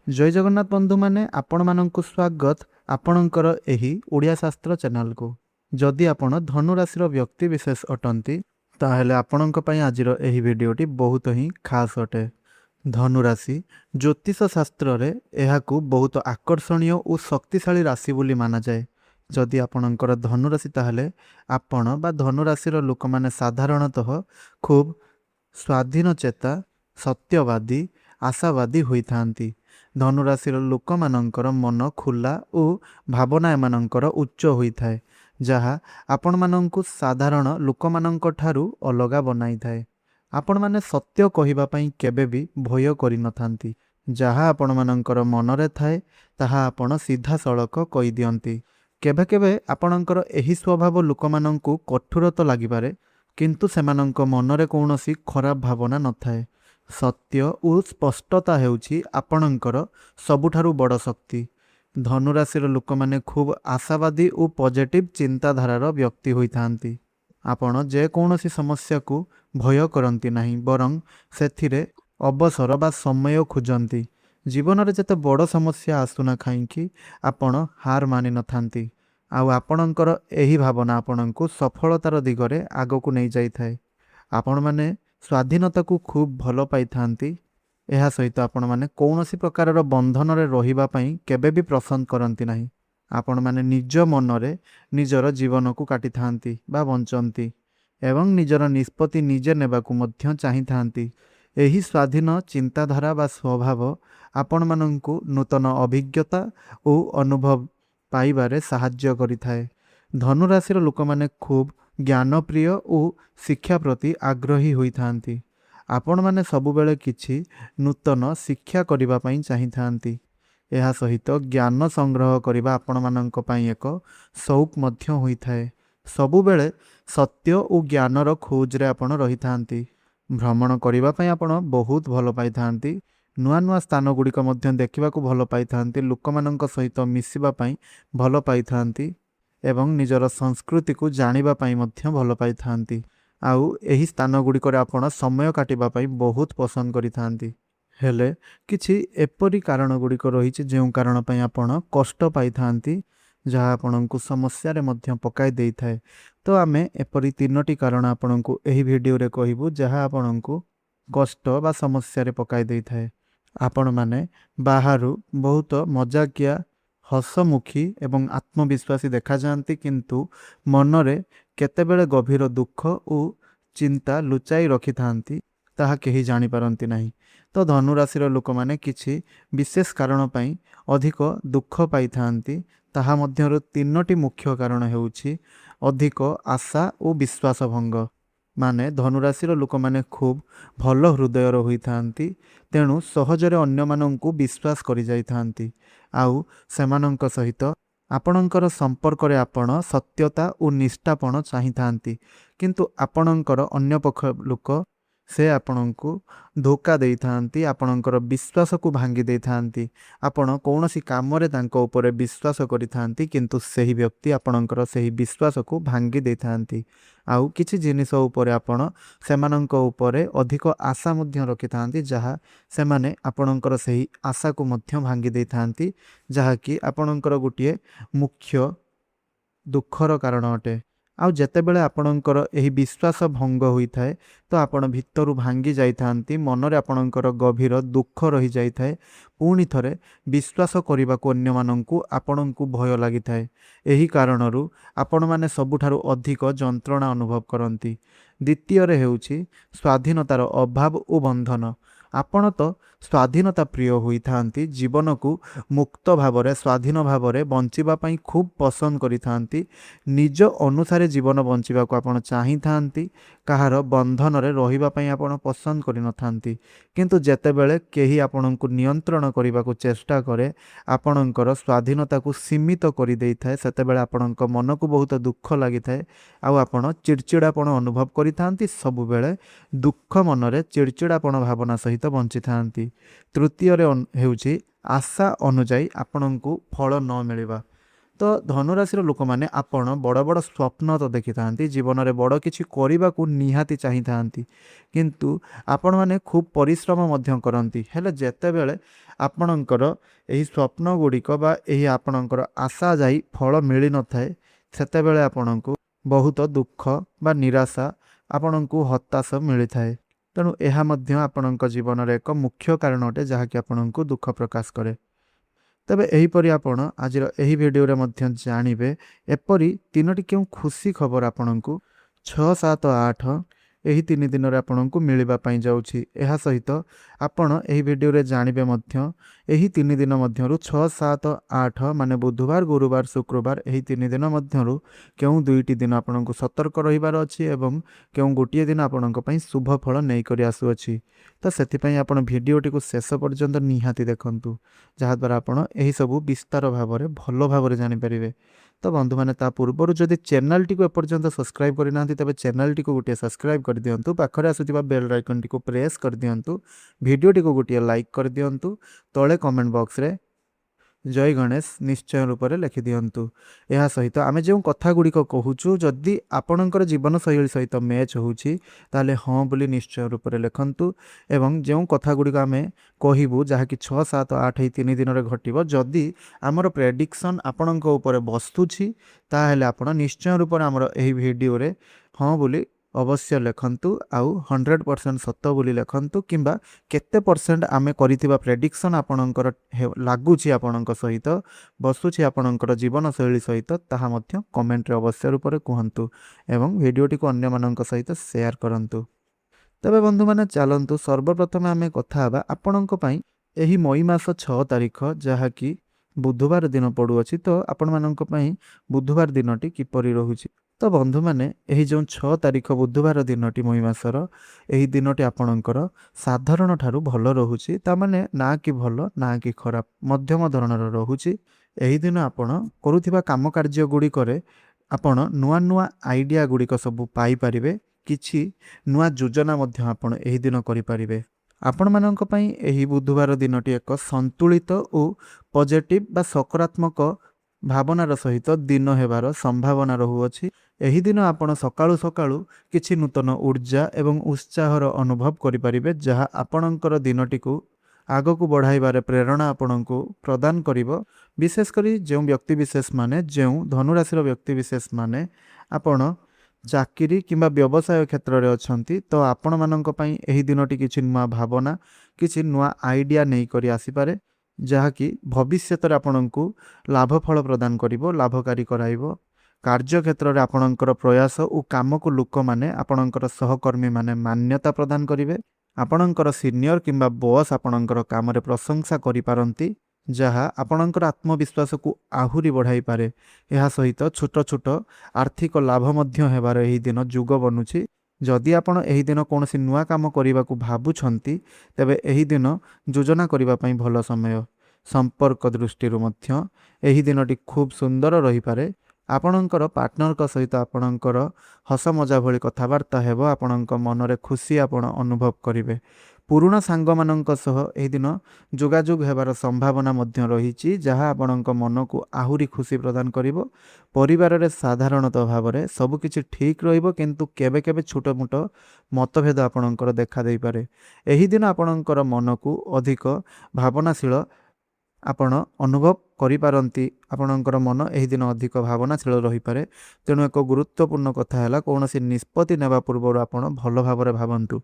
जय जगन्नाथ बंधु माने आपण मानंकु स्वागत आपणकर एही ओडिया शास्त्र चैनल को। जदि आपण धनु राशि व्यक्ति विशेष अटंती ताहेले आपणक पई आजिर एही वीडियोटी बहुत ही खास अटे। धनु राशि ज्योतिष शास्त्र रे एहाकू बहुत आकर्षणीय और शक्तिशाली राशि बोली माना जाए। जदि आपणकर धनु राशि ताहेले आपण बा धनु राशि लोक माने साधारणतः खूब स्वाधीन चेता सत्यवादी आशावादी होइथांती। धनुराशि लोक मानकर मन खुला और भावना एमानंकर उच्च होइथाए, जहा आपण मानंकु साधारण लोक मानंक ठारू अलगा बनाई थाए। आपण माने सत्य कहिबा पई केबे भी भय करि नथांती। जहा आपण मानंकर मनरे थाए ताहा आपण सीधा सड़क कहि दियंती। केबे केबे आपणकर एही स्वभाव लोक मानंकु कठोर तो लागि पारे, किंतु सेमानंक मनरे कौनसी खराब भावना नथाए। सत्य और स्पष्टता हेउछि आपणकर सबुठारु बड़ शक्ति। धनुराशि लोक माने खूब आशावादी और पॉजिटिव चिंताधारार व्यक्ति होइथांती। आपण जे कौनसी समस्या को भय करंती नाही, बरं सेथिरे अवसर बा समय खोजंती। जीवन रे जते बड़ समस्या आसुना खाइंकी आपण हार मानि नथांती। आउ आपणकर एही भावना आपणंकु सफलतार दिगरे आगकु नै जाइथाए। आपण माने स्वाधीनता को खूब भल पाई थांती। एहा सहित आपण माने कौनसी प्रकार बंधन रे रहिबा पई केबे भी पसंद करंती नाही। आपण माने निज मनरे निजर जीवन को काटी थांती बा बंचंती एवं निजर निष्पत्ति निजे नेबा को मध्य चाहि थांती। एही स्वाधीन चिंताधारा बा स्वभाव आपण मानंकु नूतन अभिज्ञता और अनुभव पाइबारे साहाय्य करिथाए। धनुराशि लोक माने खूब ज्ञानप्रिय और शिक्षा प्रति आग्रही होइथांती। आपण माने सबुबेले किछि नूतन शिक्षा करिबा पई चाहि थांती। एहा सहित ज्ञान संग्रह करिबा आपण मानंक पई एक शौक मध्य होइथाए। सबुबेले सत्य और ज्ञानर खोज रे आपण रहिथांती। भ्रमण करिबा पई आपण बहुत भल पाई थांती। नुआ नुआ स्थान गुड़िक मध्य देखिबा को भल पाई थांती। लोक मानंक सहित मिसिबा पई भल पाई थांती एवं निजर संस्कृति को जानिबा पई मध्य भल पाई थांती। आउ एही स्थान गुड़िक आपण समय काटिबा पई बहुत पसंद करि थांती। हेले किछि एपरि कारण गुड़िक रहिछि जेउ कारण पई आपण कष्ट पाई थांती, जहा आपणंकु समस्या रे मध्य पकाई देई थाए। तो आमे एपरि तीनोटी कारण आपणंकु एही वीडियो रे कहिबु जहा आपणंकु कष्ट बा समस्या रे पकाई देई थाए। आपण माने बाहारु बहुत मजाकिया हसमुखी एवं आत्मविश्वासी देखा जाती, किंतु मनरे केतेबेले गभीर दुख और चिंता लुचाई रखि थांती, ताहा केही जानि पारंती नाही। तो धनुराशि लोक माने किछि विशेष कारण पई अधिक दुख पाई थांती। ताहा मध्यरु तीनोटी मुख्य कारण हेउछि अधिक आशा और विश्वास भंग। माने धनुराशि लोक माने खूब भल हृदयर होई थांती, तेणु सहजरे अन्य मानंकु विश्वास करि जाई थांती। आउ सेमानंक सहित आपणंकर संपर्क रे आपण सत्यता और निष्ठापण चाहि थांती, किंतु आपणंकर अन्य पक्ष लोक से आपणंकु धोखा देई थांती, आपणंकर विश्वास को भांगी देई थांती। आपण कौनसी काम रे तांको ऊपर विश्वास करि थांती, किंतु सेही व्यक्ति आपणंकर सेही विश्वास को भांगी देई थांती। आउ किछि जिनिस ऊपर आपण सेमानंक ऊपर अधिक आशा मध्य रखि थांती, जहा सेमाने आपणंकर सेही आशा को मध्य भांगी देई थांती, जहा कि आपणंकर गोटिए मुख्य दुखर कारण अटे। आउ जेतेबेले आपणंकर एही विश्वास भंग होई थाए तो आपण भितरु भांगी जाई थांती। मनरे आपणंकर गभीर दुख रही जाई थाए। पुणी थरे विश्वास करिबा को अन्य मानंकु आपणंकु भय लागि थाए। एही कारणरु आपण माने सबुठारु अधिक जंत्रणा अनुभव करंती। द्वितीय रे हेउछि स्वाधीनतार अभाव और बंधन। आपण तो स्वाधीनता प्रिय होई थांती, जीवन को मुक्त भावरे स्वाधीन भावरे बंचिबा पई खूब पसंद करि थांती। निज अनुसार जीवन बंचिबा को आपण चाहि थांती। कहार बंधन रे रहिबा पई आपण पसंद करि न थांती, किंतु जेतेबेले केही आपणंकु नियंत्रण करिबा को चेष्टा करे, आपणंकर स्वाधीनता को सीमित करि देई थाए, सेतेबेले आपणंक मन को बहुत दुख लागि थाए। आउ आपण चिड़चिड़ापण अनुभव करि थांती। सब बेले दुख मनरे चिड़चिड़ापण भावना सहित बंची थांती। तृतीय रे हेउछि आशा अनुजाई आपणंकु फल न मिलिबा। तो धनुराशि लोक मैंने आपण बड़ बड़ स्वप्न तो देखि थांती, जीवन में बड़ किछि करिबा को निहाती चाहि थांती, किंतु आपण माने खूब परिश्रम मध्य करंती। हेले जेतेबेले ଆପଣଙ୍କର ଏହି ସ୍ୱପ୍ନ ଗୁଡ଼ିକ ବା ଏହି ଆପଣଙ୍କର ଆଶା ଯାଇ ଫଳ ମିଳିନଥାଏ, ସେତେବେଳେ ଆପଣଙ୍କୁ ବହୁତ ଦୁଃଖ ବା ନିରାଶା, ଆପଣଙ୍କୁ ହତାଶ ମିଳିଥାଏ। ତେଣୁ ଏହା ମଧ୍ୟ ଆପଣଙ୍କ ଜୀବନରେ ଏକ ମୁଖ୍ୟ କାରଣ ଅଟେ ଯାହାକି ଆପଣଙ୍କୁ ଦୁଃଖ ପ୍ରକାଶ କରେ। ତେବେ ଏହିପରି ଆପଣ ଆଜିର ଏହି ଭିଡ଼ିଓରେ ମଧ୍ୟ ଜାଣିବେ ଏପରି 3ଟି କେଉଁ ଖୁସି ଖବର ଆପଣଙ୍କୁ 6, 7, 8 ଏହି 3 ଦିନରେ ଆପଣଙ୍କୁ ମିଳିବା ପାଇଁ ଯାଉଛି। ଏହା ସହିତ ଆପଣ ଏହି ଭିଡ଼ିଓରେ ଜାଣିବେ ମଧ୍ୟ ଏହି 3 ଦିନ ମଧ୍ୟରୁ 6, 7, 8 ମାନେ ବୁଧବାର, ଗୁରୁବାର, ଶୁକ୍ରବାର ଏହି 3 ଦିନ ମଧ୍ୟରୁ କେଉଁ 2ଟି ଦିନ ଆପଣଙ୍କୁ ସତର୍କ ରହିବାର ଅଛି ଏବଂ କେଉଁ ଗୋଟିଏ ଦିନ ଆପଣଙ୍କ ପାଇଁ ଶୁଭ ଫଳ ନେଇକରି ଆସୁଅଛି। ତ ସେଥିପାଇଁ ଆପଣ ଭିଡ଼ିଓଟିକୁ ଶେଷ ପର୍ଯ୍ୟନ୍ତ ନିହାତି ଦେଖନ୍ତୁ, ଯାହାଦ୍ୱାରା ଆପଣ ଏହିସବୁ ବିସ୍ତାର ଭାବରେ ଭଲ ଭାବରେ ଜାଣିପାରିବେ। ତ ବନ୍ଧୁମାନେ, ତା ପୂର୍ବରୁ ଯଦି ଚ୍ୟାନେଲଟିକୁ ଏପର୍ଯ୍ୟନ୍ତ ସବସ୍କ୍ରାଇବ୍ କରିନାହାନ୍ତି ତେବେ ଚ୍ୟାନେଲଟିକୁ ଗୋଟିଏ ସବସ୍କ୍ରାଇବ୍ କରିଦିଅନ୍ତୁ, ପାଖରେ ଆସୁଥିବା ବେଲ୍ ଆଇକନ୍ଟିକୁ ପ୍ରେସ୍ କରିଦିଅନ୍ତୁ, ଭିଡ଼ିଓଟିକୁ ଗୋଟିଏ ଲାଇକ୍ କରିଦିଅନ୍ତୁ, ତଳେ କମେଣ୍ଟ ବକ୍ସରେ ଜୟ ଗଣେଶ ନିଶ୍ଚୟ ରୂପରେ ଲେଖିଦିଅନ୍ତୁ। ଏହା ସହିତ ଆମେ ଯେଉଁ କଥା ଗୁଡ଼ିକ କହୁଛୁ ଯଦି ଆପଣଙ୍କର ଜୀବନଶୈଳୀ ସହିତ ମ୍ୟାଚ୍ ହେଉଛି ତାହେଲେ ହଁ ବୋଲି ନିଶ୍ଚୟ ରୂପରେ ଲେଖନ୍ତୁ। ଏବଂ ଯେଉଁ କଥା ଗୁଡ଼ିକ ଆମେ କହିବୁ ଯାହାକି 6, 7, 8 ଏହି 3 ଦିନରେ ଘଟିବ, ଯଦି ଆମର ପ୍ରେଡ଼ିକ୍ସନ୍ ଆପଣଙ୍କ ଉପରେ ବସୁଛି ତାହେଲେ ଆପଣ ନିଶ୍ଚୟ ରୂପରେ ଆମର ଏହି ଭିଡ଼ିଓରେ ହଁ ବୋଲି ଅବଶ୍ୟ ଲେଖନ୍ତୁ, ଆଉ 100% ସତ ବୋଲି ଲେଖନ୍ତୁ, କିମ୍ବା କେତେ ପରସେଣ୍ଟ ଆମେ କରିଥିବା ପ୍ରେଡ଼ିକ୍ସନ୍ ଆପଣଙ୍କର ଲାଗୁଛି, ଆପଣଙ୍କ ସହିତ ବସୁଛି, ଆପଣଙ୍କର ଜୀବନଶୈଳୀ ସହିତ, ତାହା ମଧ୍ୟ କମେଣ୍ଟରେ ଅବଶ୍ୟ ରୂପରେ କୁହନ୍ତୁ ଏବଂ ଭିଡ଼ିଓଟିକୁ ଅନ୍ୟମାନଙ୍କ ସହିତ ସେୟାର କରନ୍ତୁ। ତେବେ ବନ୍ଧୁମାନେ ଚାଲନ୍ତୁ ସର୍ବପ୍ରଥମେ ଆମେ କଥା ହେବା ଆପଣଙ୍କ ପାଇଁ ଏହି ମଇ ମାସ 6 ତାରିଖ ଯାହାକି ବୁଧବାର ଦିନ ପଡ଼ୁଅଛି। ତ ଆପଣମାନଙ୍କ ପାଇଁ ବୁଧବାର ଦିନଟି କିପରି ରହୁଛି? ତ ବନ୍ଧୁମାନେ, ଏହି ଯେଉଁ 6 ତାରିଖ ବୁଧବାର ଦିନଟି ମଇ ମାସର, ଏହି ଦିନଟି ଆପଣଙ୍କର ସାଧାରଣ ଠାରୁ ଭଲ ରହୁଛି। ତାମାନେ ନା କି ଭଲ ନା କି ଖରାପ, ମଧ୍ୟମ ଧରଣର ରହୁଛି। ଏହି ଦିନ ଆପଣ କରୁଥିବା କାମ କାର୍ଯ୍ୟ ଗୁଡ଼ିକରେ ଆପଣ ନୂଆ ନୂଆ ଆଇଡ଼ିଆ ଗୁଡ଼ିକ ସବୁ ପାଇପାରିବେ, କିଛି ନୂଆ ଯୋଜନା ମଧ୍ୟ ଆପଣ ଏହି ଦିନ କରିପାରିବେ। ଆପଣମାନଙ୍କ ପାଇଁ ଏହି ବୁଧବାର ଦିନଟି ଏକ ସନ୍ତୁଳିତ ଓ ପଜିଟିଭ ବା ସକାରାତ୍ମକ ଭାବନାର ସହିତ ଦିନ ହେବାର ସମ୍ଭାବନା ରହୁଅଛି। ଏହି ଦିନ ଆପଣ ସକାଳୁ ସକାଳୁ କିଛି ନୂତନ ଉର୍ଜା ଏବଂ ଉତ୍ସାହର ଅନୁଭବ କରିପାରିବେ, ଯାହା ଆପଣଙ୍କର ଦିନଟିକୁ ଆଗକୁ ବଢ଼ାଇବାରେ ପ୍ରେରଣା ଆପଣଙ୍କୁ ପ୍ରଦାନ କରିବ। ବିଶେଷ କରି ଯେଉଁ ବ୍ୟକ୍ତିବିଶେଷ ମାନେ, ଯେଉଁ ଧନୁରାଶିର ବ୍ୟକ୍ତିବିଶେଷ ମାନେ ଆପଣ ଚାକିରି କିମ୍ବା ବ୍ୟବସାୟ କ୍ଷେତ୍ରରେ ଅଛନ୍ତି, ତ ଆପଣମାନଙ୍କ ପାଇଁ ଏହି ଦିନଟି କିଛି ନୂଆ ଭାବନା, କିଛି ନୂଆ ଆଇଡ଼ିଆ ନେଇକରି ଆସିପାରେ, ଯାହାକି ଭବିଷ୍ୟତରେ ଆପଣଙ୍କୁ ଲାଭ ଫଳ ପ୍ରଦାନ କରିବ, ଲାଭକାରୀ କରାଇବ। କାର୍ଯ୍ୟକ୍ଷେତ୍ରରେ ଆପଣଙ୍କର ପ୍ରୟାସ ଓ କାମକୁ ଲୋକମାନେ, ଆପଣଙ୍କର ସହକର୍ମୀମାନେ ମାନ୍ୟତା ପ୍ରଦାନ କରିବେ। ଆପଣଙ୍କର ସିନିୟର କିମ୍ବା ବସ୍ ଆପଣଙ୍କର କାମରେ ପ୍ରଶଂସା କରିପାରନ୍ତି, ଯାହା ଆପଣଙ୍କର ଆତ୍ମବିଶ୍ୱାସକୁ ଆହୁରି ବଢ଼ାଇପାରେ। ଏହା ସହିତ ଛୋଟ ଛୋଟ ଆର୍ଥିକ ଲାଭ ମଧ୍ୟ ହେବାର ଏହି ଦିନ ଯୁଗ ବନୁଛି। ଯଦି ଆପଣ ଏହି ଦିନ କୌଣସି ନୂଆ କାମ କରିବାକୁ ଭାବୁଛନ୍ତି ତେବେ ଏହି ଦିନ ଯୋଜନା କରିବା ପାଇଁ ଭଲ ସମୟ। ସମ୍ପର୍କ ଦୃଷ୍ଟିରୁ ମଧ୍ୟ ଏହି ଦିନଟି ଖୁବ୍ ସୁନ୍ଦର ରହିପାରେ। ଆପଣଙ୍କର ପାର୍ଟନରଙ୍କ ସହିତ ଆପଣଙ୍କର ହସ ମଜା ଭଳି କଥାବାର୍ତ୍ତା ହେବ, ଆପଣଙ୍କ ମନରେ ଖୁସି ଆପଣ ଅନୁଭବ କରିବେ। ପୁରୁଣା ସାଙ୍ଗମାନଙ୍କ ସହ ଏହି ଦିନ ଯୋଗାଯୋଗ ହେବାର ସମ୍ଭାବନା ମଧ୍ୟ ରହିଛି, ଯାହା ଆପଣଙ୍କ ମନକୁ ଆହୁରି ଖୁସି ପ୍ରଦାନ କରିବ। ପରିବାରରେ ସାଧାରଣତଃ ଭାବରେ ସବୁକିଛି ଠିକ୍ ରହିବ, କିନ୍ତୁ କେବେ କେବେ ଛୋଟମୋଟ ମତଭେଦ ଆପଣଙ୍କର ଦେଖା ଦେଇପାରେ। ଏହି ଦିନ ଆପଣଙ୍କର ମନକୁ ଅଧିକ ଭାବନାଶୀଳ ଆପଣ ଅନୁଭବ କରିପାରନ୍ତି, ଆପଣଙ୍କର ମନ ଏହି ଦିନ ଅଧିକ ଭାବନାଶୀଳ ରହିପାରେ। ତେଣୁ ଏକ ଗୁରୁତ୍ୱପୂର୍ଣ୍ଣ କଥା ହେଲା, କୌଣସି ନିଷ୍ପତ୍ତି ନେବା ପୂର୍ବରୁ ଆପଣ ଭଲ ଭାବରେ ଭାବନ୍ତୁ।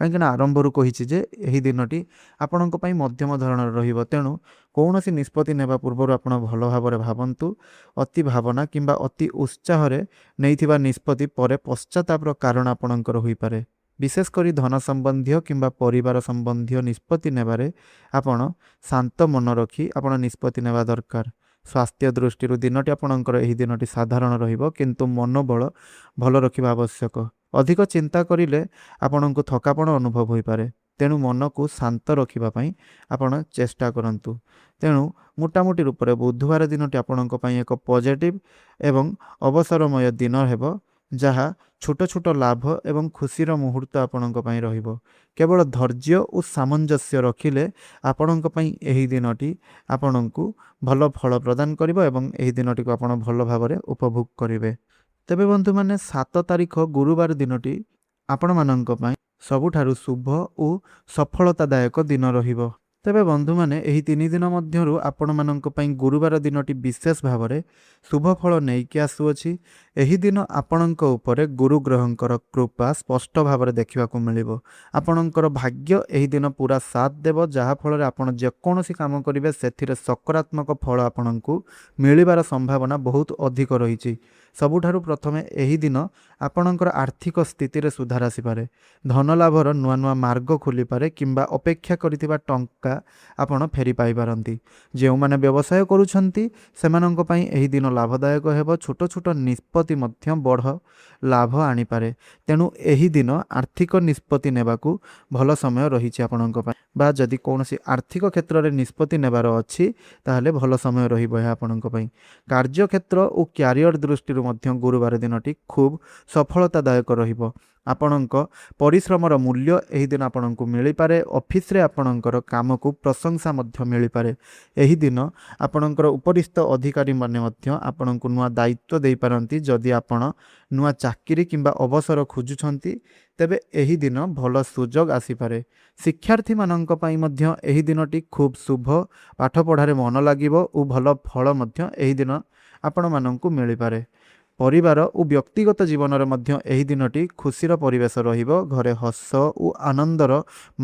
କାହିଁକିନା ଆରମ୍ଭରୁ କହିଛି ଯେ ଏହି ଦିନଟି ଆପଣଙ୍କ ପାଇଁ ମଧ୍ୟମ ଧରଣର ରହିବ। ତେଣୁ କୌଣସି ନିଷ୍ପତ୍ତି ନେବା ପୂର୍ବରୁ ଆପଣ ଭଲ ଭାବରେ ଭାବନ୍ତୁ। ଅତି ଭାବନା କିମ୍ବା ଅତି ଉତ୍ସାହରେ ନେଇଥିବା ନିଷ୍ପତ୍ତି ପରେ ପଶ୍ଚାତାପର କାରଣ ଆପଣଙ୍କର ହୋଇପାରେ। ବିଶେଷ କରି ଧନ ସମ୍ବନ୍ଧୀୟ କିମ୍ବା ପରିବାର ସମ୍ବନ୍ଧୀୟ ନିଷ୍ପତ୍ତି ନେବାରେ ଆପଣ ଶାନ୍ତ ମନ ରଖି ଆପଣ ନିଷ୍ପତ୍ତି ନେବା ଦରକାର। ସ୍ୱାସ୍ଥ୍ୟ ଦୃଷ୍ଟିରୁ ଦିନଟି ଆପଣଙ୍କର ଏହି ଦିନଟି ସାଧାରଣ ରହିବ, କିନ୍ତୁ ମନୋବଳ ଭଲ ରଖିବା ଆବଶ୍ୟକ। ଅଧିକ ଚିନ୍ତା କରିଲେ ଆପଣଙ୍କୁ ଥକାପଣ ଅନୁଭବ ହୋଇପାରେ, ତେଣୁ ମନକୁ ଶାନ୍ତ ରଖିବା ପାଇଁ ଆପଣ ଚେଷ୍ଟା କରନ୍ତୁ। ତେଣୁ ମୋଟାମୋଟି ରୂପରେ ବୁଧବାର ଦିନଟି ଆପଣଙ୍କ ପାଇଁ ଏକ ପଜିଟିଭ ଏବଂ ଅବସରମୟ ଦିନ ହେବ, ଯାହା ଛୋଟ ଛୋଟ ଲାଭ ଏବଂ ଖୁସିର ମୁହୂର୍ତ୍ତ ଆପଣଙ୍କ ପାଇଁ ରହିବ। କେବଳ ଧୈର୍ଯ୍ୟ ଓ ସାମଞ୍ଜସ୍ୟ ରଖିଲେ ଆପଣଙ୍କ ପାଇଁ ଏହି ଦିନଟି ଆପଣଙ୍କୁ ଭଲ ଫଳ ପ୍ରଦାନ କରିବ ଏବଂ ଏହି ଦିନଟିକୁ ଆପଣ ଭଲ ଭାବରେ ଉପଭୋଗ କରିବେ। ତେବେ ବନ୍ଧୁମାନେ, 7 ତାରିଖ ଗୁରୁବାର ଦିନଟି ଆପଣମାନଙ୍କ ପାଇଁ ସବୁଠାରୁ ଶୁଭ ଓ ସଫଳତାଦାୟକ ଦିନ ରହିବ। ତେବେ ବନ୍ଧୁମାନେ ଏହି 3 ଦିନ ମଧ୍ୟରୁ ଆପଣମାନଙ୍କ ପାଇଁ ଗୁରୁବାର ଦିନଟି ବିଶେଷ ଭାବରେ ଶୁଭ ଫଳ ନେଇକି ଆସୁଅଛି। ଏହି ଦିନ ଆପଣଙ୍କ ଉପରେ ଗୁରୁ ଗ୍ରହଙ୍କର କୃପା ସ୍ପଷ୍ଟ ଭାବରେ ଦେଖିବାକୁ ମିଳିବ। ଆପଣଙ୍କର ଭାଗ୍ୟ ଏହି ଦିନ ପୁରା ସାଥ ଦେବ, ଯାହାଫଳରେ ଆପଣ ଯେକୌଣସି କାମ କରିବେ ସେଥିରେ ସକାରାତ୍ମକ ଫଳ ଆପଣଙ୍କୁ ମିଳିବାର ସମ୍ଭାବନା ବହୁତ ଅଧିକ ରହିଛି। ସବୁଠାରୁ ପ୍ରଥମେ ଏହି ଦିନ ଆପଣଙ୍କର ଆର୍ଥିକ ସ୍ଥିତିରେ ସୁଧାର ଆସିପାରେ। ଧନ ଲାଭର ନୂଆ ନୂଆ ମାର୍ଗ ଖୋଲିପାରେ କିମ୍ବା ଅପେକ୍ଷା କରିଥିବା ଟଙ୍କା ଆପଣ ଫେରି ପାଇପାରନ୍ତି। ଯେଉଁମାନେ ବ୍ୟବସାୟ କରୁଛନ୍ତି ସେମାନଙ୍କ ପାଇଁ ଏହି ଦିନ ଲାଭଦାୟକ ହେବ। ଛୋଟ ଛୋଟ ନିଷ୍ପତ୍ତି ମଧ୍ୟ ବଡ଼ ଲାଭ ଆଣିପାରେ। ତେଣୁ ଏହି ଦିନ ଆର୍ଥିକ ନିଷ୍ପତ୍ତି ନେବାକୁ ଭଲ ସମୟ ରହିଛି ଆପଣଙ୍କ ପାଇଁ, ବା ଯଦି କୌଣସି ଆର୍ଥିକ କ୍ଷେତ୍ରରେ ନିଷ୍ପତ୍ତି ନେବାର ଅଛି ତାହେଲେ ଭଲ ସମୟ ରହିବ ଏହା ଆପଣଙ୍କ ପାଇଁ। କାର୍ଯ୍ୟକ୍ଷେତ୍ର ଓ କ୍ୟାରିୟର ଦୃଷ୍ଟିରୁ ମଧ୍ୟ ଗୁରୁବାର ଦିନଟି ଖୁବ୍ ସଫଳତାଦାୟକ ରହିବ। ଆପଣଙ୍କ ପରିଶ୍ରମର ମୂଲ୍ୟ ଏହି ଦିନ ଆପଣଙ୍କୁ ମିଳିପାରେ। ଅଫିସରେ ଆପଣଙ୍କର କାମକୁ ପ୍ରଶଂସା ମଧ୍ୟ ମିଳିପାରେ। ଏହି ଦିନ ଆପଣଙ୍କର ଉପରିସ୍ଥ ଅଧିକାରୀମାନେ ମଧ୍ୟ ଆପଣଙ୍କୁ ନୂଆ ଦାୟିତ୍ୱ ଦେଇପାରନ୍ତି। ଯଦି ଆପଣ ନୂଆ ଚାକିରି କିମ୍ବା ଅବସର ଖୋଜୁଛନ୍ତି ତେବେ ଏହି ଦିନ ଭଲ ସୁଯୋଗ ଆସିପାରେ। ଶିକ୍ଷାର୍ଥୀମାନଙ୍କ ପାଇଁ ମଧ୍ୟ ଏହି ଦିନଟି ଖୁବ୍ ଶୁଭ। ପାଠପଢ଼ାରେ ମନ ଲାଗିବ ଓ ଭଲ ଫଳ ମଧ୍ୟ ଏହି ଦିନ ଆପଣମାନଙ୍କୁ ମିଳିପାରେ। ପରିବାର ଓ ବ୍ୟକ୍ତିଗତ ଜୀବନରେ ମଧ୍ୟ ଏହି ଦିନଟି ଖୁସିର ପରିବେଶ ରହିବ। ଘରେ ହସ ଓ ଆନନ୍ଦର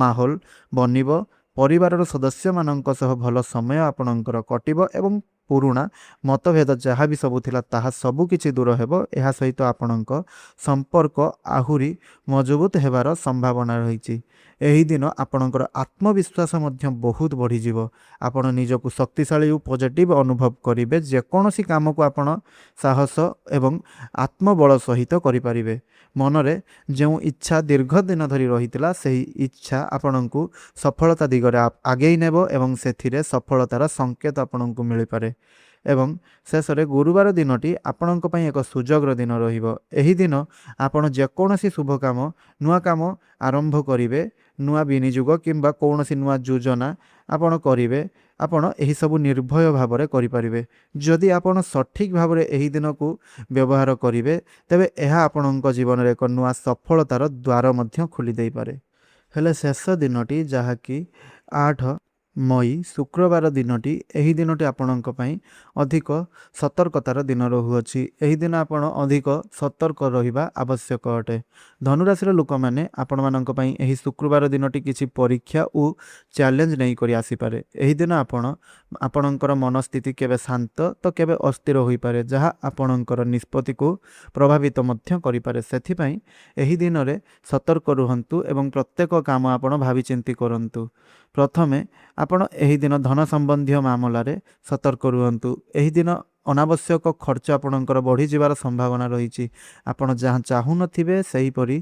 ମାହୋଲ ବନିବ। ପରିବାରର ସଦସ୍ୟମାନଙ୍କ ସହ ଭଲ ସମୟ ଆପଣଙ୍କର କଟିବ ଏବଂ ପୁରୁଣା ମତଭେଦ ଯାହା ବି ସବୁ ଥିଲା ତାହା ସବୁ କିଛି ଦୂର ହେବ। ଏହା ସହିତ ଆପଣଙ୍କ ସମ୍ପର୍କ ଆହୁରି ମଜବୁତ ହେବାର ସମ୍ଭାବନା ରହିଛି। ଏହି ଦିନ ଆପଣଙ୍କର ଆତ୍ମବିଶ୍ୱାସ ମଧ୍ୟ ବହୁତ ବଢ଼ିଯିବ। ଆପଣ ନିଜକୁ ଶକ୍ତିଶାଳୀ ଓ ପଜିଟିଭ୍ ଅନୁଭବ କରିବେ। ଯେକୌଣସି କାମକୁ ଆପଣ ସାହସ ଏବଂ ଆତ୍ମବଳ ସହିତ କରିପାରିବେ। ମନରେ ଯେଉଁ ଇଚ୍ଛା ଦୀର୍ଘ ଦିନ ଧରି ରହିଥିଲା ସେହି ଇଚ୍ଛା ଆପଣଙ୍କୁ ସଫଳତା ଦିଗରେ ଆଗେଇ ନେବ ଏବଂ ସେଥିରେ ସଫଳତାର ସଂକେତ ଆପଣଙ୍କୁ ମିଳିପାରେ। ଏବଂ ଶେଷରେ ଗୁରୁବାର ଦିନଟି ଆପଣଙ୍କ ପାଇଁ ଏକ ସୁଯୋଗର ଦିନ ରହିବ। ଏହି ଦିନ ଆପଣ ଯେକୌଣସି ଶୁଭ କାମ, ନୂଆ କାମ ଆରମ୍ଭ କରିବେ, ନୂଆ ବିନିଯୋଗ କିମ୍ବା କୌଣସି ନୂଆ ଯୋଜନା ଆପଣ କରିବେ, ଆପଣ ଏହିସବୁ ନିର୍ଭୟ ଭାବରେ କରିପାରିବେ। ଯଦି ଆପଣ ସଠିକ୍ ଭାବରେ ଏହି ଦିନକୁ ବ୍ୟବହାର କରିବେ ତେବେ ଏହା ଆପଣଙ୍କ ଜୀବନରେ ଏକ ନୂଆ ସଫଳତାର ଦ୍ୱାର ମଧ୍ୟ ଖୋଲି ଦେଇପାରେ। ହେଲେ ଶେଷ ଦିନଟି ଯାହାକି 8 ମଇ ଶୁକ୍ରବାର ଦିନଟି, ଏହି ଦିନଟି ଆପଣଙ୍କ ପାଇଁ ଅଧିକ ସତର୍କତାର ଦିନ ରହୁଅଛି। ଏହି ଦିନ ଆପଣ ଅଧିକ ସତର୍କ ରହିବା ଆବଶ୍ୟକ ଅଟେ। ଧନୁରାଶିର ଲୋକମାନେ ଆପଣମାନଙ୍କ ପାଇଁ ଏହି ଶୁକ୍ରବାର ଦିନଟି କିଛି ପରୀକ୍ଷା ଓ ଚ୍ୟାଲେଞ୍ଜ ନେଇକରି ଆସିପାରେ। ଏହି ଦିନ ଆପଣଙ୍କର ମନସ୍ଥିତି କେବେ ଶାନ୍ତ ତ କେବେ ଅସ୍ଥିର ହୋଇପାରେ, ଯାହା ଆପଣଙ୍କର ନିଷ୍ପତ୍ତିକୁ ପ୍ରଭାବିତ ମଧ୍ୟ କରିପାରେ। ସେଥିପାଇଁ ଏହି ଦିନରେ ସତର୍କ ରୁହନ୍ତୁ ଏବଂ ପ୍ରତ୍ୟେକ କାମ ଆପଣ ଭାବିଚିନ୍ତି କରନ୍ତୁ। ପ୍ରଥମେ ଆପଣ ଏହି ଦିନ ଧନ ସମ୍ବନ୍ଧୀୟ ମାମଲାରେ ସତର୍କ ରୁହନ୍ତୁ। ଏହି ଦିନ ଅନାବଶ୍ୟକ ଖର୍ଚ୍ଚ ଆପଣଙ୍କର ବଢ଼ିଯିବାର ସମ୍ଭାବନା ରହିଛି। ଆପଣ ଯାହା ଚାହୁଁନଥିବେ ସେହିପରି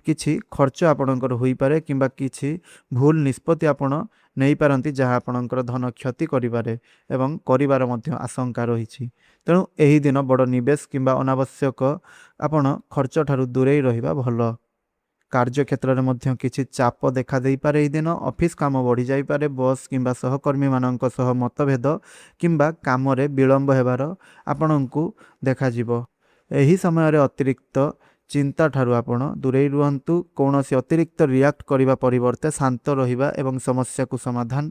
କିଛି ଖର୍ଚ୍ଚ ଆପଣଙ୍କର ହୋଇପାରେ କିମ୍ବା କିଛି ଭୁଲ ନିଷ୍ପତ୍ତି ଆପଣ ନେଇପାରନ୍ତି ଯାହା ଆପଣଙ୍କର ଧନ କ୍ଷତି କରିପାରେ ଏବଂ କରିବାର ମଧ୍ୟ ଆଶଙ୍କା ରହିଛି। ତେଣୁ ଏହି ଦିନ ବଡ଼ ନିବେଶ କିମ୍ବା ଅନାବଶ୍ୟକ ଆପଣ ଖର୍ଚ୍ଚ ଠାରୁ ଦୂରେଇ ରହିବା ଭଲ। କାର୍ଯ୍ୟକ୍ଷେତ୍ରରେ ମଧ୍ୟ କିଛି ଚାପ ଦେଖା ଦେଇପାରେ। ଏହି ଦିନ ଅଫିସ୍ କାମ ବଢ଼ିଯାଇପାରେ। ବସ୍ କିମ୍ବା ସହକର୍ମୀମାନଙ୍କ ସହ ମତଭେଦ କିମ୍ବା କାମରେ ବିଳମ୍ବ ହେବାର ଆପଣଙ୍କୁ ଦେଖାଯିବ। ଏହି ସମୟରେ ଅତିରିକ୍ତ ଚିନ୍ତା ଠାରୁ ଆପଣ ଦୂରେଇ ରୁହନ୍ତୁ। କୌଣସି ଅତିରିକ୍ତ ରିଆକ୍ଟ କରିବା ପରିବର୍ତ୍ତେ ଶାନ୍ତ ରହିବା ଏବଂ ସମସ୍ୟାକୁ ସମାଧାନ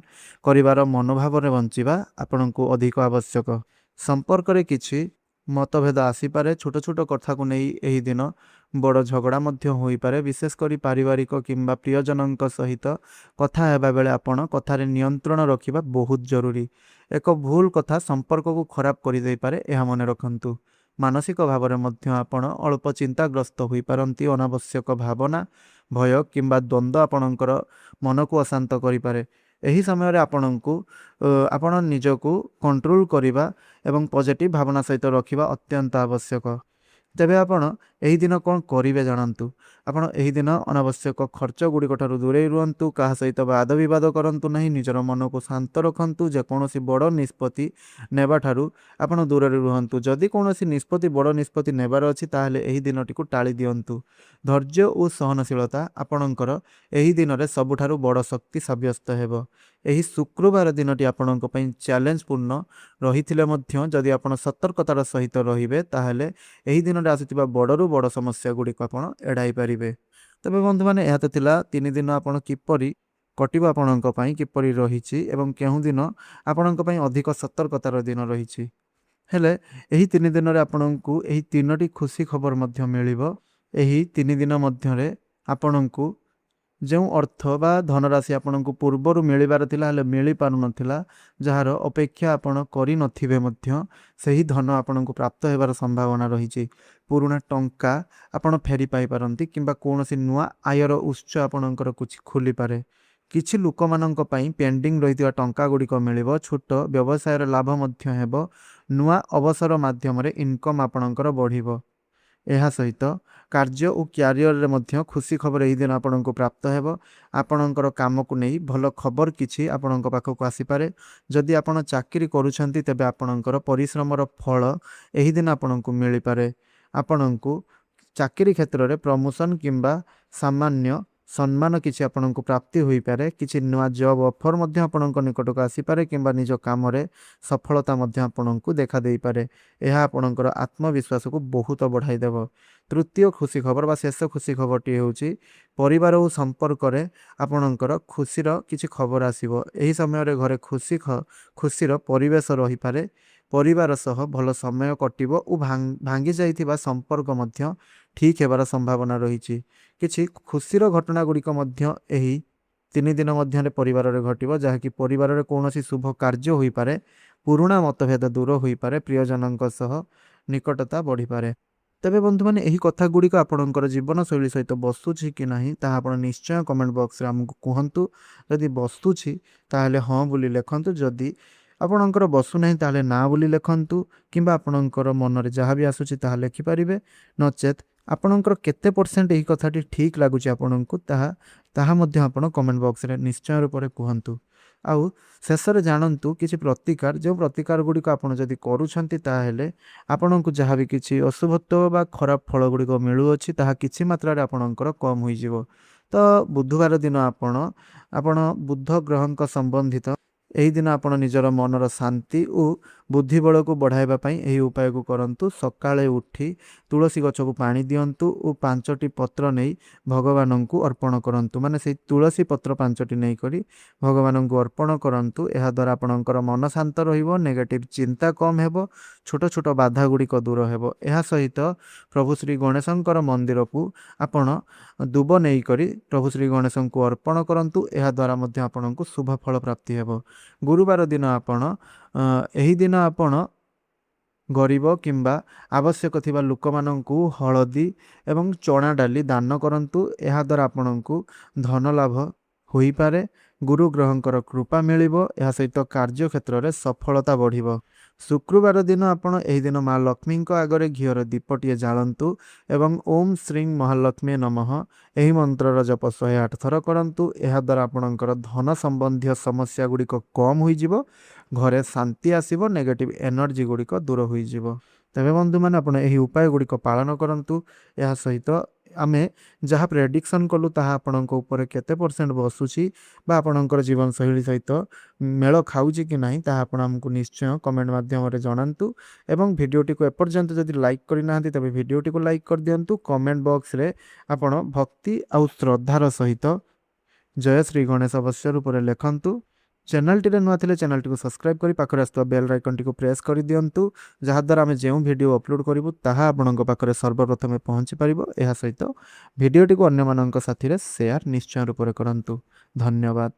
କରିବାର ମନୋଭାବରେ ବଞ୍ଚିବା ଆପଣଙ୍କୁ ଅଧିକ ଆବଶ୍ୟକ। ସମ୍ପର୍କରେ କିଛି ମତଭେଦ ଆସିପାରେ। ଛୋଟ ଛୋଟ କଥାକୁ ନେଇ ଏହି ଦିନ ବଡ଼ ଝଗଡ଼ା ମଧ୍ୟ ହୋଇପାରେ। ବିଶେଷ କରି ପାରିବାରିକ କିମ୍ବା ପ୍ରିୟଜନଙ୍କ ସହିତ କଥା ହେବା ବେଳେ ଆପଣ କଥାରେ ନିୟନ୍ତ୍ରଣ ରଖିବା ବହୁତ ଜରୁରୀ। ଏକ ଭୁଲ କଥା ସମ୍ପର୍କକୁ ଖରାପ କରିଦେଇପାରେ, ଏହା ମନେ ରଖନ୍ତୁ। ମାନସିକ ଭାବରେ ମଧ୍ୟ ଆପଣ ଅଳ୍ପ ଚିନ୍ତାଗ୍ରସ୍ତ ହୋଇପାରନ୍ତି। ଅନାବଶ୍ୟକ ଭାବନା, ଭୟ କିମ୍ବା ଦ୍ୱନ୍ଦ୍ୱ ଆପଣଙ୍କର ମନକୁ ଅଶାନ୍ତ କରିପାରେ। ଏହି ସମୟରେ ଆପଣ ନିଜକୁ କଣ୍ଟ୍ରୋଲ କରିବା ଏବଂ ପଜିଟିଭ୍ ଭାବନା ସହିତ ରଖିବା ଅତ୍ୟନ୍ତ ଆବଶ୍ୟକ। ତେବେ ଆପଣ ଏହି ଦିନ କ'ଣ କରିବେ ଜାଣନ୍ତୁ। ଆପଣ ଏହି ଦିନ ଅନାବଶ୍ୟକ ଖର୍ଚ୍ଚ ଗୁଡ଼ିକ ଠାରୁ ଦୂରେଇ ରୁହନ୍ତୁ। କାହା ସହିତ ବାଦ ବିବାଦ କରନ୍ତୁ ନାହିଁ। ନିଜର ମନକୁ ଶାନ୍ତ ରଖନ୍ତୁ। ଯେକୌଣସି ବଡ଼ ନିଷ୍ପତ୍ତି ନେବା ଠାରୁ ଆପଣ ଦୂରରେ ରୁହନ୍ତୁ। ଯଦି କୌଣସି ବଡ଼ ନିଷ୍ପତ୍ତି ନେବାର ଅଛି ତାହେଲେ ଏହି ଦିନଟିକୁ ଟାଳି ଦିଅନ୍ତୁ। ଧୈର୍ଯ୍ୟ ଓ ସହନଶୀଳତା ଆପଣଙ୍କର ଏହି ଦିନରେ ସବୁଠାରୁ ବଡ଼ ଶକ୍ତି ସାବ୍ୟସ୍ତ ହେବ। ଏହି ଶୁକ୍ରବାର ଦିନଟି ଆପଣଙ୍କ ପାଇଁ ଚ୍ୟାଲେଞ୍ଜପୂର୍ଣ୍ଣ ରହିଥିଲେ ମଧ୍ୟ ଯଦି ଆପଣ ସତର୍କତାର ସହିତ ରହିବେ ତାହେଲେ ଏହି ଦିନରେ ଆସୁଥିବା ବଡ଼ରୁ ବଡ଼ ସମସ୍ୟା ଗୁଡ଼ିକୁ ଆପଣ ଏଡ଼ାଇ ପାରିବେ। ତେବେ ବନ୍ଧୁମାନେ, ଏହା ତ ଥିଲା 3 ଦିନ ଆପଣ କିପରି କଟିବ ଆପଣଙ୍କ ପାଇଁ କିପରି ରହିଛି ଏବଂ କେଉଁ ଦିନ ଆପଣଙ୍କ ପାଇଁ ଅଧିକ ସତର୍କତାର ଦିନ ରହିଛି। ହେଲେ ଏହି 3 ଦିନରେ ଆପଣଙ୍କୁ ଏହି 3ଟି ଖୁସି ଖବର ମଧ୍ୟ ମିଳିବ। ଏହି 3 ଦିନ ମଧ୍ୟରେ ଆପଣଙ୍କୁ ଯେଉଁ ଅର୍ଥ ବା ଧନରାଶି ଆପଣଙ୍କୁ ପୂର୍ବରୁ ମିଳିବାର ଥିଲା ହେଲେ ମିଳିପାରୁନଥିଲା, ଯାହାର ଅପେକ୍ଷା ଆପଣ କରିନଥିବେ ମଧ୍ୟ, ସେହି ଧନ ଆପଣଙ୍କୁ ପ୍ରାପ୍ତ ହେବାର ସମ୍ଭାବନା ରହିଛି। ପୁରୁଣା ଟଙ୍କା ଆପଣ ଫେରି ପାଇପାରନ୍ତି କିମ୍ବା କୌଣସି ନୂଆ ଆୟର ଉତ୍ସ ଆପଣଙ୍କର କିଛି ଖୋଲିପାରେ। କିଛି ଲୋକମାନଙ୍କ ପାଇଁ ପେଣ୍ଡିଂ ରହିଥିବା ଟଙ୍କା ଗୁଡ଼ିକ ମିଳିବ। ଛୋଟ ବ୍ୟବସାୟର ଲାଭ ମଧ୍ୟ ହେବ। ନୂଆ ଅବସର ମାଧ୍ୟମରେ ଇନକମ୍ ଆପଣଙ୍କର ବଢ଼ିବ। ଏହା ସହିତ କାର୍ଯ୍ୟ ଓ କ୍ୟାରିୟରରେ ମଧ୍ୟ ଖୁସି ଖବର ଏହି ଦିନ ଆପଣଙ୍କୁ ପ୍ରାପ୍ତ ହେବ। ଆପଣଙ୍କର କାମକୁ ନେଇ ଭଲ ଖବର କିଛି ଆପଣଙ୍କ ପାଖକୁ ଆସିପାରେ। ଯଦି ଆପଣ ଚାକିରି କରୁଛନ୍ତି ତେବେ ଆପଣଙ୍କର ପରିଶ୍ରମର ଫଳ ଏହି ଦିନ ଆପଣଙ୍କୁ ମିଳିପାରେ। ଆପଣଙ୍କୁ ଚାକିରି କ୍ଷେତ୍ରରେ ପ୍ରମୋସନ୍ କିମ୍ବା ସାମାନ୍ୟ ସମ୍ମାନ କିଛି ଆପଣଙ୍କୁ ପ୍ରାପ୍ତି ହୋଇପାରେ। କିଛି ନୂଆ ଜବ୍ ଅଫର୍ ମଧ୍ୟ ଆପଣଙ୍କ ନିକଟକୁ ଆସିପାରେ କିମ୍ବା ନିଜ କାମରେ ସଫଳତା ମଧ୍ୟ ଆପଣଙ୍କୁ ଦେଖା ଦେଇପାରେ। ଏହା ଆପଣଙ୍କର ଆତ୍ମବିଶ୍ୱାସକୁ ବହୁତ ବଢ଼ାଇ ଦେବ। ତୃତୀୟ ଖୁସି ଖବର ବା ଶେଷ ଖୁସି ଖବରଟି ହେଉଛି ପରିବାର ଓ ସମ୍ପର୍କରେ ଆପଣଙ୍କର ଖୁସିର କିଛି ଖବର ଆସିବ। ଏହି ସମୟରେ ଘରେ ଖୁସିର ପରିବେଶ ରହିପାରେ। ପରିବାର ସହ ଭଲ ସମୟ କଟିବ ଓ ଭାଙ୍ଗି ଯାଇଥିବା ସମ୍ପର୍କ ମଧ୍ୟ ଠିକ୍ ହେବାର ସମ୍ଭାବନା ରହିଛି। କିଛି ଖୁସିର ଘଟଣା ଗୁଡ଼ିକ ମଧ୍ୟ ଏହି 3 ଦିନ ମଧ୍ୟରେ ପରିବାରରେ ଘଟିବ, ଯାହାକି ପରିବାରରେ କୌଣସି ଶୁଭ କାର୍ଯ୍ୟ ହୋଇପାରେ। ପୁରୁଣା ମତଭେଦ ଦୂର ହୋଇପାରେ। ପ୍ରିୟଜନଙ୍କ ସହ ନିକଟତା ବଢ଼ିପାରେ। ତେବେ ବନ୍ଧୁମାନେ, ଏହି କଥା ଗୁଡ଼ିକ ଆପଣଙ୍କର ଜୀବନଶୈଳୀ ସହିତ ବସୁଛି କି ନାହିଁ ତାହା ଆପଣ ନିଶ୍ଚୟ କମେଣ୍ଟ ବକ୍ସରେ ଆମକୁ କୁହନ୍ତୁ। ଯଦି ବସୁଛି ତାହେଲେ ହଁ ବୋଲି ଲେଖନ୍ତୁ। ଯଦି ଆପଣଙ୍କର ବସୁନାହିଁ ତାହେଲେ ନା ବୋଲି ଲେଖନ୍ତୁ କିମ୍ବା ଆପଣଙ୍କର ମନରେ ଯାହା ବି ଆସୁଛି ତାହା ଲେଖିପାରିବେ। ନଚେତ୍ ଆପଣଙ୍କର କେତେ ପରସେଣ୍ଟ ଏହି କଥାଟି ଠିକ୍ ଲାଗୁଛି ଆପଣଙ୍କୁ ତାହା ମଧ୍ୟ ଆପଣ କମେଣ୍ଟ ବକ୍ସରେ ନିଶ୍ଚୟ ରୂପରେ କୁହନ୍ତୁ। ଆଉ ଶେଷରେ ଜାଣନ୍ତୁ କିଛି ପ୍ରତିକାର, ଯେଉଁ ପ୍ରତିକାର ଗୁଡ଼ିକ ଆପଣ ଯଦି କରୁଛନ୍ତି ତାହେଲେ ଆପଣଙ୍କୁ ଯାହା ବି କିଛି ଅଶୁଭତ୍ୱ ବା ଖରାପ ଫଳ ଗୁଡ଼ିକ ମିଳୁଅଛି ତାହା କିଛି ମାତ୍ରାରେ ଆପଣଙ୍କର କମ୍ ହୋଇଯିବ। ତ ବୁଧବାର ଦିନ ଆପଣ ବୁଧ ଗ୍ରହଙ୍କ ସମ୍ବନ୍ଧିତ ଏହି ଦିନ ଆପଣ ନିଜର ମନର ଶାନ୍ତି ଓ ବୁଦ୍ଧିବଳକୁ ବଢ଼ାଇବା ପାଇଁ ଏହି ଉପାୟକୁ କରନ୍ତୁ। ସକାଳେ ଉଠି ତୁଳସୀ ଗଛକୁ ପାଣି ଦିଅନ୍ତୁ ଓ 5ଟି ପତ୍ର ନେଇ ଭଗବାନଙ୍କୁ ଅର୍ପଣ କରନ୍ତୁ। ମାନେ ସେଇ ତୁଳସୀ ପତ୍ର 5ଟି ନେଇକରି ଭଗବାନଙ୍କୁ ଅର୍ପଣ କରନ୍ତୁ। ଏହାଦ୍ୱାରା ଆପଣଙ୍କର ମନ ଶାନ୍ତ ରହିବ, ନେଗେଟିଭ୍ ଚିନ୍ତା କମ୍ ହେବ, ଛୋଟ ଛୋଟ ବାଧା ଗୁଡ଼ିକ ଦୂର ହେବ। ଏହା ସହିତ ପ୍ରଭୁ ଶ୍ରୀ ଗଣେଶଙ୍କର ମନ୍ଦିରକୁ ଆପଣ ଦୁବ ନେଇକରି ପ୍ରଭୁ ଶ୍ରୀ ଗଣେଶଙ୍କୁ ଅର୍ପଣ କରନ୍ତୁ। ଏହାଦ୍ୱାରା ମଧ୍ୟ ଆପଣଙ୍କୁ ଶୁଭ ଫଳ ପ୍ରାପ୍ତି ହେବ। ଗୁରୁବାର ଦିନ ଏହି ଦିନ ଆପଣ ଗରିବ କିମ୍ବା ଆବଶ୍ୟକ ଥିବା ଲୋକମାନଙ୍କୁ ହଳଦୀ ଏବଂ ଚଣା ଡାଲି ଦାନ କରନ୍ତୁ। ଏହାଦ୍ୱାରା ଆପଣଙ୍କୁ ଧନ ଲାଭ ହୋଇପାରେ। ଗୁରୁ ଗ୍ରହଙ୍କର କୃପା ମିଳିବ। ଏହା ସହିତ କାର୍ଯ୍ୟକ୍ଷେତ୍ରରେ ସଫଳତା ବଢ଼ିବ। ଶୁକ୍ରବାର ଦିନ ଆପଣ ଏହି ଦିନ ମା ଲକ୍ଷ୍ମୀଙ୍କ ଆଗରେ ଘିଅର ଦୀପଟିଏ ଜାଳନ୍ତୁ ଏବଂ ଓମ୍ ଶ୍ରୀଂ ମହାଲକ୍ଷ୍ମୀ ନମଃ ଏହି ମନ୍ତ୍ରର ଜପ 108 ଥର କରନ୍ତୁ। ଏହାଦ୍ୱାରା ଆପଣଙ୍କର ଧନ ସମ୍ବନ୍ଧୀୟ ସମସ୍ୟା ଗୁଡ଼ିକ କମ୍ ହୋଇଯିବ, ଘରେ ଶାନ୍ତି ଆସିବ, ନେଗେଟିଭ୍ ଏନର୍ଜି ଗୁଡ଼ିକ ଦୂର ହୋଇଯିବ। ତେବେ ବନ୍ଧୁମାନେ, ଆପଣ ଏହି ଉପାୟ ଗୁଡ଼ିକ ପାଳନ କରନ୍ତୁ। ଏହା ସହିତ ଆମେ ଯାହା ପ୍ରେଡିକ୍ସନ୍ କଲୁ ତାହା ଆପଣଙ୍କ ଉପରେ କେତେ ପରସେଣ୍ଟ ବସୁଛି ବା ଆପଣଙ୍କର ଜୀବନଶୈଳୀ ସହିତ ମେଳ ଖାଉଛି କି ନାହିଁ ତାହା ଆପଣ ଆମକୁ ନିଶ୍ଚୟ କମେଣ୍ଟ ମାଧ୍ୟମରେ ଜଣାନ୍ତୁ। ଏବଂ ଭିଡ଼ିଓଟିକୁ ଏପର୍ଯ୍ୟନ୍ତ ଯଦି ଲାଇକ୍ କରିନାହାନ୍ତି ତେବେ ଭିଡ଼ିଓଟିକୁ ଲାଇକ୍ କରିଦିଅନ୍ତୁ। କମେଣ୍ଟ ବକ୍ସରେ ଆପଣ ଭକ୍ତି ଆଉ ଶ୍ରଦ୍ଧାର ସହିତ ଜୟ ଶ୍ରୀ ଗଣେଶ ଅବଶ୍ୟ ରୂପରେ ଲେଖନ୍ତୁ। ଚ୍ୟାନେଲଟିରେ ନୂଆ ଥିଲେ ଚ୍ୟାନେଲଟିକୁ ସବସ୍କ୍ରାଇବ୍ କରି ପାଖରେ ଆସୁଥିବା ବେଲ୍ ଆଇକନ୍ଟିକୁ ପ୍ରେସ୍ କରିଦିଅନ୍ତୁ, ଯାହାଦ୍ୱାରା ଆମେ ଯେଉଁ ଭିଡ଼ିଓ ଅପଲୋଡ଼ କରିବୁ ତାହା ଆପଣଙ୍କ ପାଖରେ ସର୍ବପ୍ରଥମେ ପହଞ୍ଚି ପାରିବ। ଏହା ସହିତ ଭିଡ଼ିଓଟିକୁ ଅନ୍ୟମାନଙ୍କ ସାଥିରେ ସେୟାର ନିଶ୍ଚୟ ରୂପରେ କରନ୍ତୁ। ଧନ୍ୟବାଦ।